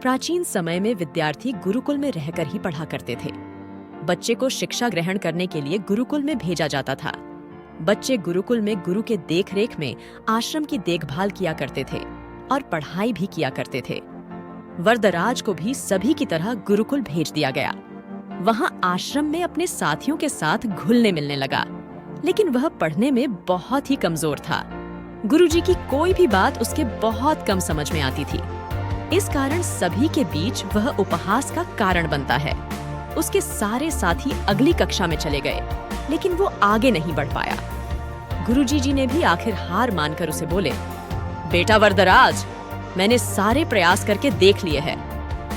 प्राचीन समय में विद्यार्थी गुरुकुल में रहकर ही पढ़ा करते थे। बच्चे को शिक्षा ग्रहण करने के लिए गुरुकुल में भेजा जाता था। बच्चे गुरुकुल में गुरु के देखरेख में आश्रम की देखभाल किया करते थे और पढ़ाई भी किया करते थे। वरदराज को भी सभी की तरह गुरुकुल भेज दिया गया। वहां आश्रम में अपने साथियों के साथ घुलने मिलने लगा, लेकिन वह पढ़ने में बहुत ही कमजोर था। गुरुजी की कोई भी बात उसके बहुत कम समझ में आती थी। इस कारण सभी के बीच वह उपहास का कारण बनता है। उसके सारे साथी अगली कक्षा में चले गए, लेकिन वो आगे नहीं बढ़ पाया। गुरुजी जी ने भी आखिर हार मानकर उसे बोले, बेटा वरदराज, मैंने सारे प्रयास करके देख लिए हैं।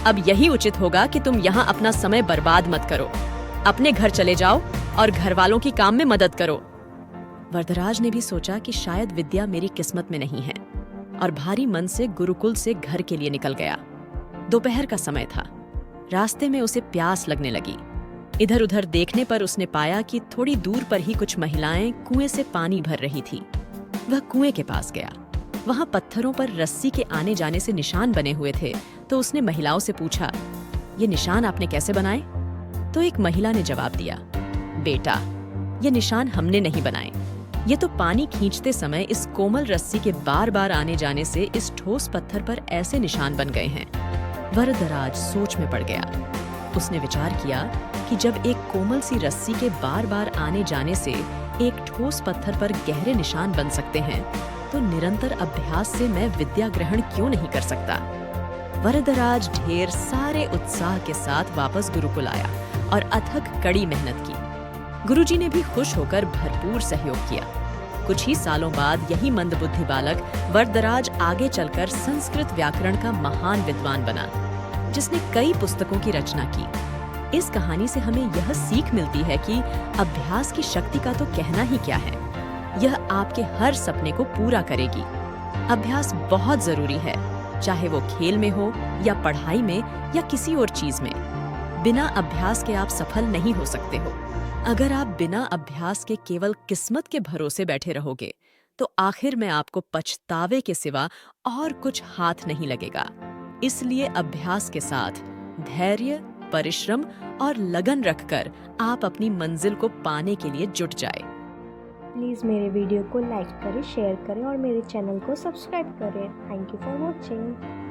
अब यही उचित होगा कि तुम यहाँ अपना समय बर्बाद मत करो। अपने घर चले जाओ और घर वालों की काम में मदद करो। वरदराज ने भी सोचा कि शायद विद्या मेरी किस्मत में नहीं है और भारी मन से गुरुकुल से घर के लिए निकल गया। दोपहर का समय था। रास्ते में उसे प्यास लगने लगी। इधर उधर देखने पर उसने पाया कि थोड़ी दूर पर ही कुछ महिलाएं कुएं से पानी भर रही थी। वह कुएं के पास गया। वहां पत्थरों पर रस्सी के आने जाने से निशान बने हुए थे, तो उसने महिलाओं से पूछा, ये निशान आपने कैसे बनाए? तो एक महिला ने जवाब दिया, बेटा, ये निशान हमने नहीं बनाए। ये तो पानी खींचते समय इस कोमल रस्सी के बार बार आने जाने से इस ठोस पत्थर पर ऐसे निशान बन गए हैं। वरदराज सोच में पड़ गया। उसने विचार किया कि जब एक कोमल सी रस्सी के बार बार आने जाने से एक ठोस पत्थर पर गहरे निशान बन सकते हैं, तो निरंतर अभ्यास से मैं विद्या ग्रहण क्यों नहीं कर सकता? वरदराज ढेर सारे उत्साह के साथ वापस गुरुकुल आया और अथक कड़ी मेहनत की। गुरुजी ने भी खुश होकर भरपूर सहयोग किया। कुछ ही सालों बाद यही मंदबुद्धि बालक वरदराज आगे चलकर संस्कृत व्याकरण का महान विद्वान बना, जिसने कई पुस्तकों की रचना की। इस कहानी से हमें यह सीख मिलती है कि अभ्यास की शक्ति का तो कहना ही क्या है। यह आपके हर सपने को पूरा करेगी। अभ्यास बहुत जरूरी है, चाहे वो खेल में हो या पढ़ाई में या किसी और चीज में। बिना अभ्यास के आप सफल नहीं हो सकते हो। अगर आप बिना अभ्यास के केवल किस्मत के भरोसे बैठे रहोगे, तो आखिर में आपको पछतावे के सिवा और कुछ हाथ नहीं लगेगा। इसलिए अभ्यास के साथ धैर्य, परिश्रम और लगन रखकर आप अपनी मंजिल को पाने के लिए जुट जाए। प्लीज़ मेरे वीडियो को लाइक करें, शेयर करें और मेरे चैनल को सब्सक्राइब करें। Thank you for watching.